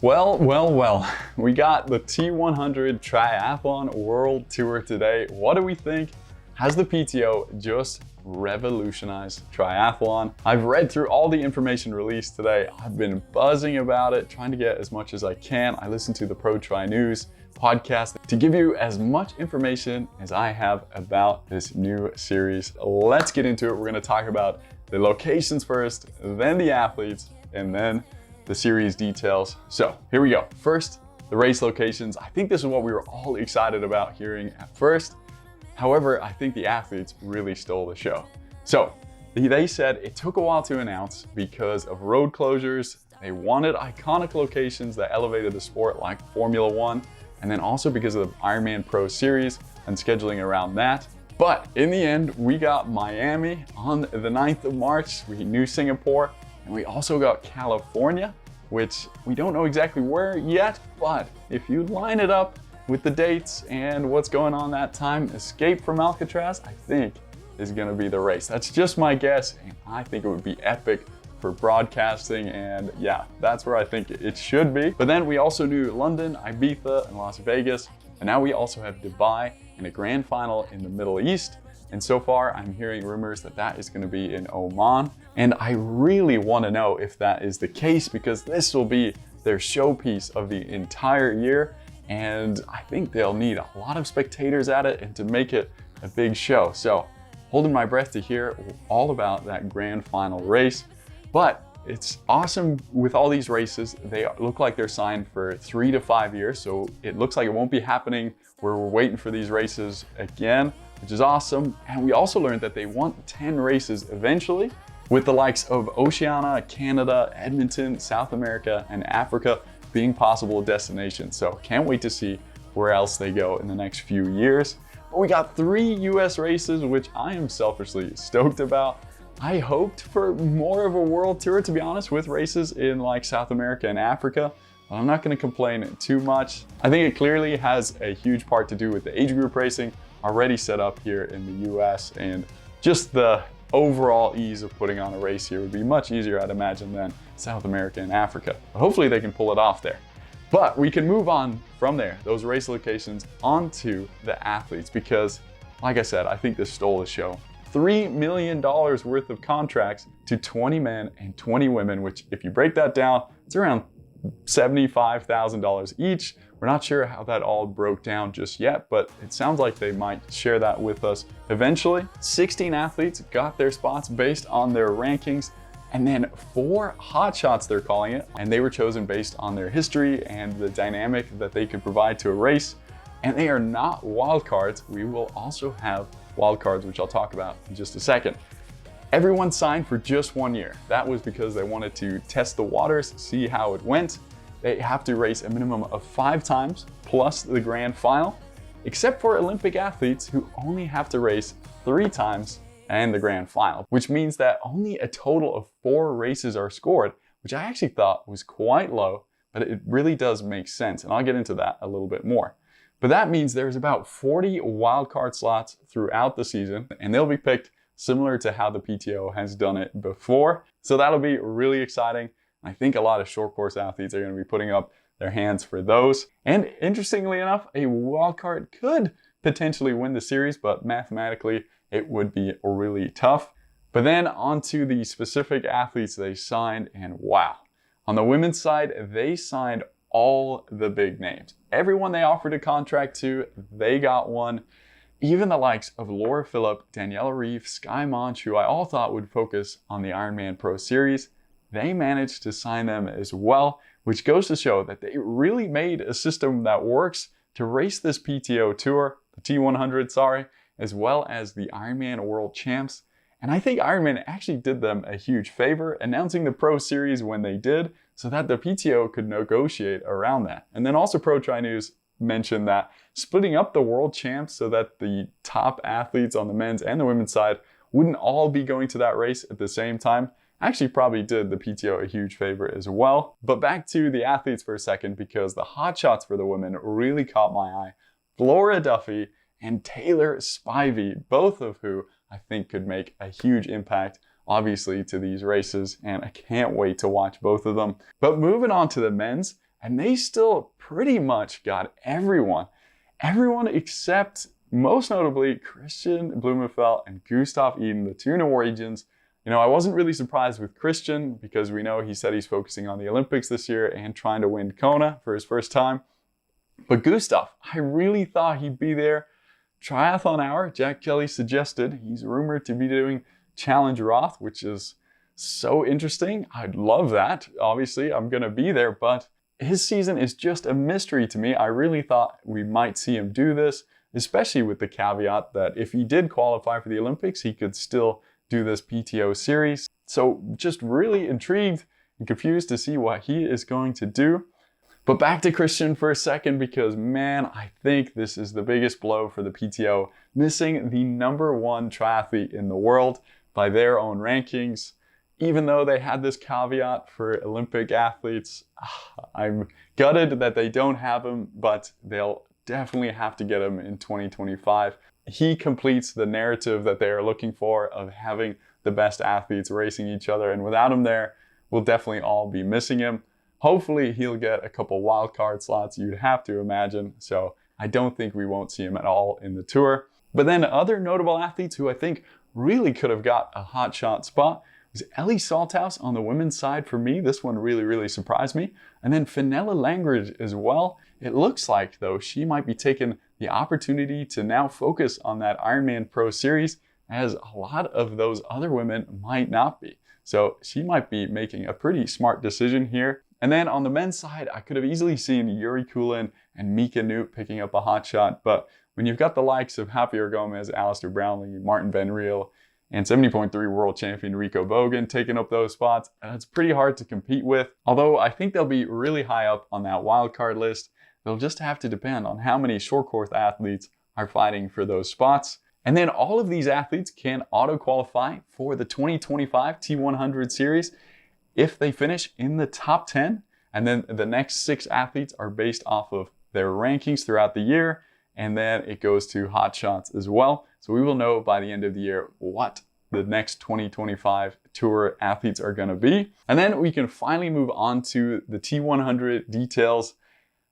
Well, we got the T100 Triathlon World Tour today. What do we think? Has the PTO just revolutionized triathlon? I've read through all the information released today. I've been buzzing about it, trying to get as much as I can. I listen to the Pro Tri News podcast to give you as much information as I have about this new series. Let's get into it. We're gonna talk about the locations first, then the athletes, and then the series details. So here we go. First, the race locations. I think this is what we were all excited about hearing at first. However, I think the athletes really stole the show. So they said it took a while to announce because of road closures. They wanted iconic locations that elevated the sport like Formula One, and then also because of the Ironman Pro Series and scheduling around that. But in the end, we got Miami on the 9th of March. We knew Singapore. And we also got California, which we don't know exactly where yet, but if you line it up with the dates and what's going on that time, Escape from Alcatraz, I think is gonna be the race. That's just my guess, and I think it would be epic for broadcasting, and yeah, that's where I think it should be. But then we also knew London, Ibiza, and Las Vegas, and now we also have Dubai and a grand final in the Middle East. And so far, I'm hearing rumors that that is going to be in Oman. And I really want to know if that is the case, because this will be their showpiece of the entire year. And I think they'll need a lot of spectators at it and to make it a big show. So holding my breath to hear all about that grand final race. But it's awesome with all these races. They look like they're signed for 3 to 5 years. So it looks like it won't be happening where we're waiting for these races again, which is awesome. And we also learned that they want 10 races eventually, with the likes of Oceania, Canada, Edmonton, South America, and Africa being possible destinations. So can't wait to see where else they go in the next few years. But we got 3 US races, which I am selfishly stoked about. I hoped for more of a world tour, to be honest, with races in like South America and Africa. I'm not going to complain too much. I think it clearly has a huge part to do with the age group racing already set up here in the US, and just the overall ease of putting on a race here would be much easier, I'd imagine, than South America and Africa. But hopefully they can pull it off there. But we can move on from there, those race locations, onto the athletes, because like I said, I think this stole the show. $3 million worth of contracts to 20 men and 20 women, which if you break that down, it's around $75,000 each. We're not sure how that all broke down just yet, but it sounds like they might share that with us eventually. 16 athletes got their spots based on their rankings, and then 4 hotshots, they're calling it, and they were chosen based on their history and the dynamic that they could provide to a race. And they are not wildcards. We will also have wildcards, which I'll talk about in just a second. Everyone signed for just 1 year. That was because they wanted to test the waters, see how it went. They have to race a minimum of 5 times plus the grand final, except for Olympic athletes who only have to race 3 times and the grand final, which means that only a total of 4 races are scored, which I actually thought was quite low, but it really does make sense. And I'll get into that a little bit more. But that means there's about 40 wildcard slots throughout the season, and they'll be picked similar to how the PTO has done it before. So that'll be really exciting. I think a lot of short course athletes are going to be putting up their hands for those. And interestingly enough, a wildcard could potentially win the series, but mathematically it would be really tough. But then onto the specific athletes they signed, and wow. On the women's side, they signed all the big names. Everyone they offered a contract to, they got one. Even the likes of Laura Phillip, Daniela Reeve, Sky Monch, who I all thought would focus on the Ironman Pro Series, they managed to sign them as well, which goes to show that they really made a system that works to race this PTO Tour, the T100, as well as the Ironman World Champs. And I think Ironman actually did them a huge favor, announcing the Pro Series when they did, so that the PTO could negotiate around that. And then also Pro Tri News mentioned that splitting up the World Champs so that the top athletes on the men's and the women's side wouldn't all be going to that race at the same time actually probably did the PTO a huge favor as well. But back to the athletes for a second, because the hotshots for the women really caught my eye. Flora Duffy and Taylor Spivey, both of who I think could make a huge impact, obviously, to these races, and I can't wait to watch both of them. But moving on to the men's, and they still pretty much got everyone. Everyone except, most notably, Christian Blumenfeld and Gustav Iden, the two Norwegians. You know, I wasn't really surprised with Christian because we know he said he's focusing on the Olympics this year and trying to win Kona for his first time. But Gustav, I really thought he'd be there. Triathlon Hour, Jack Kelly suggested he's rumored to be doing Challenge Roth, which is so interesting. I'd love that. Obviously, I'm going to be there, but his season is just a mystery to me. I really thought we might see him do this, especially with the caveat that if he did qualify for the Olympics, he could still do this PTO series. So just really intrigued and confused to see what he is going to do. But back to Christian for a second, because man, I think this is the biggest blow for the PTO, missing the #1 triathlete in the world by their own rankings. Even though they had this caveat for Olympic athletes, I'm gutted that they don't have him, but they'll definitely have to get him in 2025. He completes the narrative that they are looking for of having the best athletes racing each other. And without him there, we'll definitely all be missing him. Hopefully he'll get a couple wildcard slots, you'd have to imagine. So I don't think we won't see him at all in the tour. But then other notable athletes who I think really could have got a hot shot spot was Ellie Salthouse on the women's side for me. This one really surprised me. And then Fenella Langridge as well. It looks like, though, she might be taking the opportunity to now focus on that Ironman Pro Series, as a lot of those other women might not be. So she might be making a pretty smart decision here. And then on the men's side, I could have easily seen Yuri Kulin and Mika Newt picking up a hot shot. But when you've got the likes of Javier Gomez, Alistair Brownlee, Martin Van Riel, and 70.3 world champion Rico Bogan taking up those spots, it's pretty hard to compete with. Although I think they'll be really high up on that wildcard list. They'll just have to depend on how many short course athletes are fighting for those spots. And then all of these athletes can auto-qualify for the 2025 T100 series if they finish in the top 10. And then the next 6 athletes are based off of their rankings throughout the year. And then it goes to hot shots as well. So we will know by the end of the year what the next 2025 tour athletes are going to be. And then we can finally move on to the T100 details.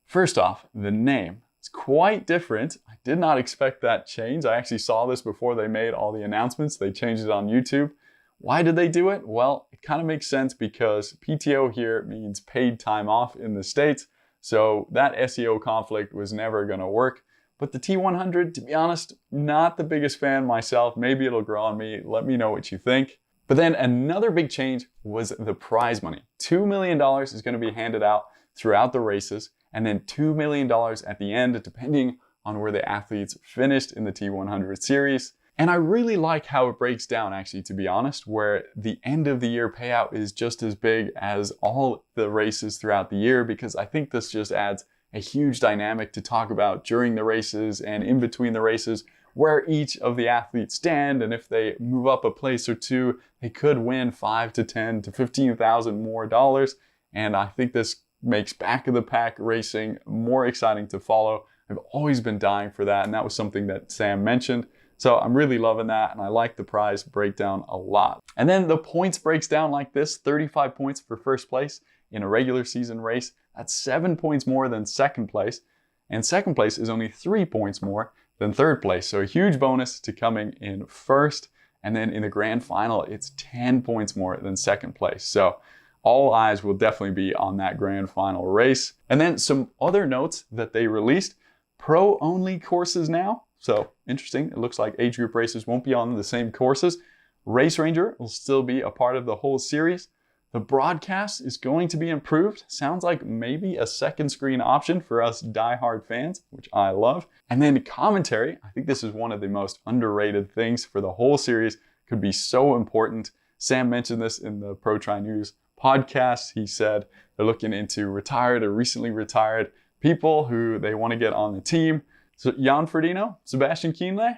First off, the name. It's quite different. I did not expect that change. I actually saw this before they made all the announcements. They changed it on YouTube. Why did they do it? Well, it kind of makes sense because PTO here means paid time off in the States. So that SEO conflict was never going to work. But the T100, to be honest, not the biggest fan myself. Maybe it'll grow on me. Let me know what you think. But then another big change was the prize money. $2 million is going to be handed out throughout the races, and then $2 million at the end, depending on where the athletes finished in the T100 series. And I really like how it breaks down, actually, to be honest, where the end of the year payout is just as big as all the races throughout the year, because I think this just adds a huge dynamic to talk about during the races and in between the races, where each of the athletes stand, and if they move up a place or two, they could win $5,000 to $10,000 to $15,000 more dollars. And I think this makes back of the pack racing more exciting to follow. I've always been dying for that, and that was something that Sam mentioned. So I'm really loving that, and I like the prize breakdown a lot. And then the points breaks down like this: 35 points for first place in a regular season race. That's 7 points more than second place. And second place is only 3 points more than third place. So a huge bonus to coming in first. And then in the grand final, it's 10 points more than second place. So all eyes will definitely be on that grand final race. And then some other notes that they released: pro-only courses now. So interesting. It looks like age group races won't be on the same courses. Race Ranger will still be a part of the whole series. The broadcast is going to be improved. Sounds like maybe a second screen option for us diehard fans, which I love. And then commentary. I think this is one of the most underrated things for the whole series. Could be so important. Sam mentioned this in the Pro Tri News podcast. He said they're looking into retired or recently retired people who they want to get on the team. So Jan Frodeno, Sebastian Kienle,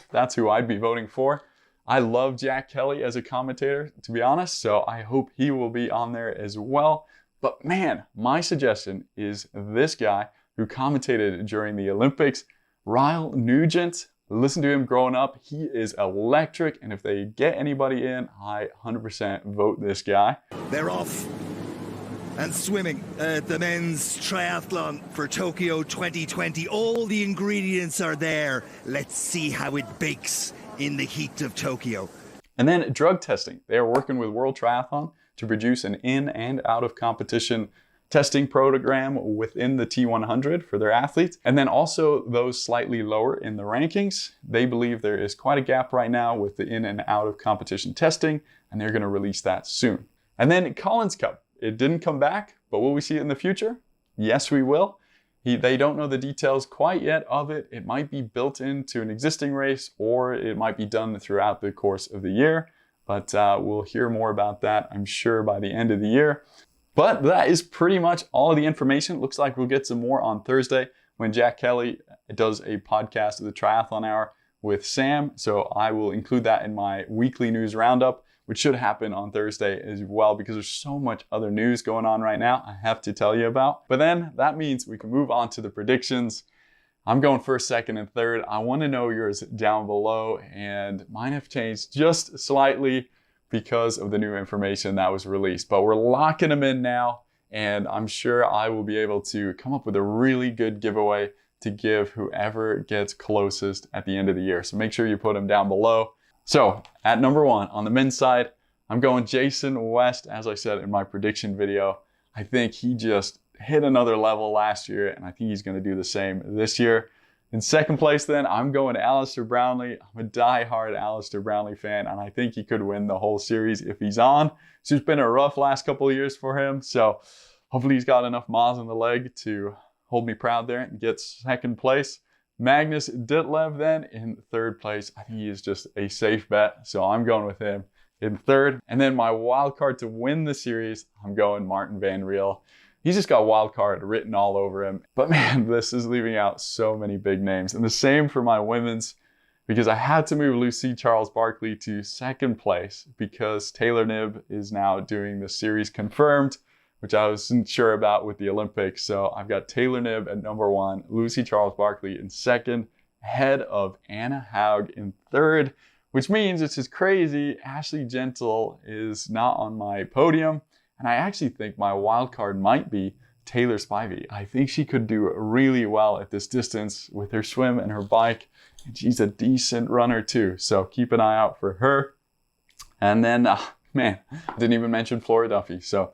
that's who I'd be voting for. I love Jack Kelly as a commentator, to be honest, so I hope he will be on there as well. But man, my suggestion is this guy who commentated during the Olympics, Ryle Nugent. Listen to him growing up. He is electric, and if they get anybody in, I 100% vote this guy. They're off. And swimming, the men's triathlon for Tokyo 2020. All the ingredients are there. Let's see how it bakes in the heat of Tokyo. And then drug testing. They are working with World Triathlon to produce an in and out of competition testing program within the T100 for their athletes. And then also those slightly lower in the rankings. They believe there is quite a gap right now with the in and out of competition testing, and they're going to release that soon. And then Collins Cup. It didn't come back, but will we see it in the future? Yes, we will. They don't know the details quite yet of it. It might be built into an existing race, or it might be done throughout the course of the year. But we'll hear more about that, I'm sure, by the end of the year. But that is pretty much all of the information. Looks like we'll get some more on Thursday when Jack Kelly does a podcast of the Triathlon Hour with Sam. So I will include that in my weekly news roundup, which should happen on Thursday as well, because there's so much other news going on right now I have to tell you about. But then that means we can move on to the predictions. I'm going first, second, and third. I want to know yours down below, and mine have changed just slightly because of the new information that was released. But we're locking them in now, and I'm sure I will be able to come up with a really good giveaway to give whoever gets closest at the end of the year. So make sure you put them down below. So at number 1 on the men's side, I'm going Jason West. As I said in my prediction video, I think he just hit another level last year, and I think he's going to do the same this year. In second place then, I'm going Alistair Brownlee. I'm a die-hard Alistair Brownlee fan, and I think he could win the whole series if he's on. So it's been a rough last couple of years for him, so hopefully he's got enough miles in the leg to hold me proud there and get second place. Magnus Ditlev then in third place. I think he is just a safe bet, so I'm going with him in third. And then my wild card to win the series, I'm going Martin Van Riel. He's just got wild card written all over him. But man, this is leaving out so many big names. And the same for my women's, because I had to move Lucy Charles-Barkley to second place because Taylor Knibb is now doing the series confirmed, which I wasn't sure about with the Olympics. So I've got Taylor Knibb at number 1, Lucy Charles-Barkley in second, ahead of Anna Haug in third, which means it's just crazy. Ashley Gentle is not on my podium. And I actually think my wild card might be Taylor Spivey. I think she could do really well at this distance with her swim and her bike. And she's a decent runner too. So keep an eye out for her. And then, man, I didn't even mention Flora Duffy. So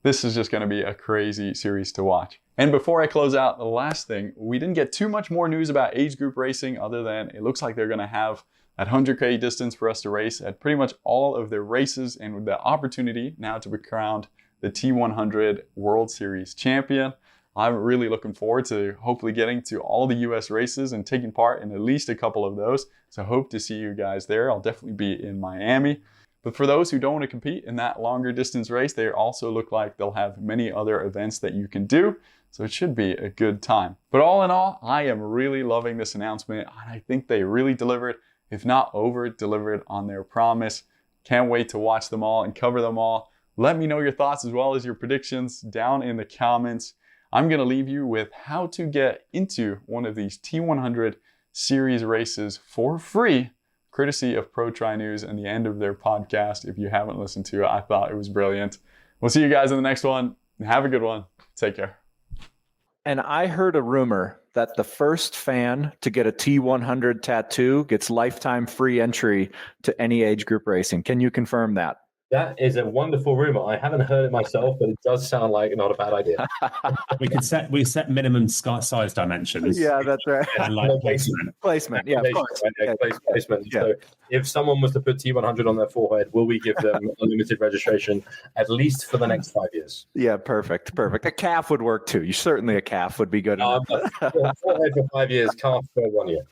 this is just going to be a crazy series to watch. And before I close out, the last thing, we didn't get too much more news about age group racing other than it looks like they're going to have that 100K distance for us to race at pretty much all of their races, and with the opportunity now to be crowned the T100 World Series champion. I'm really looking forward to hopefully getting to all the US races and taking part in at least a couple of those. So I hope to see you guys there. I'll definitely be in Miami. But for those who don't want to compete in that longer distance race, they also look like they'll have many other events that you can do. So it should be a good time. But all in all, I am really loving this announcement, and I think they really delivered, if not over-delivered on their promise. Can't wait to watch them all and cover them all. Let me know your thoughts as well as your predictions down in the comments. I'm going to leave you with how to get into one of these T100 series races for free, courtesy of Pro Tri News and the end of their podcast. If you haven't listened to it, I thought it was brilliant. We'll see you guys in the next one. Have a good one. Take care. And I heard a rumor that the first fan to get a T100 tattoo gets lifetime free entry to any age group racing. Can you confirm that? That is a wonderful rumor. I haven't heard it myself, but it does sound like not a bad idea. we set minimum size dimensions. Yeah, that's right. And like placement. Yeah, of course. Placement. Yeah. So if someone was to put T100 on their forehead, will we give them unlimited registration at least for the next 5 years? Yeah, perfect. A calf would work too. Certainly a calf would be good. Forehead for 5 years, calf for 1 year.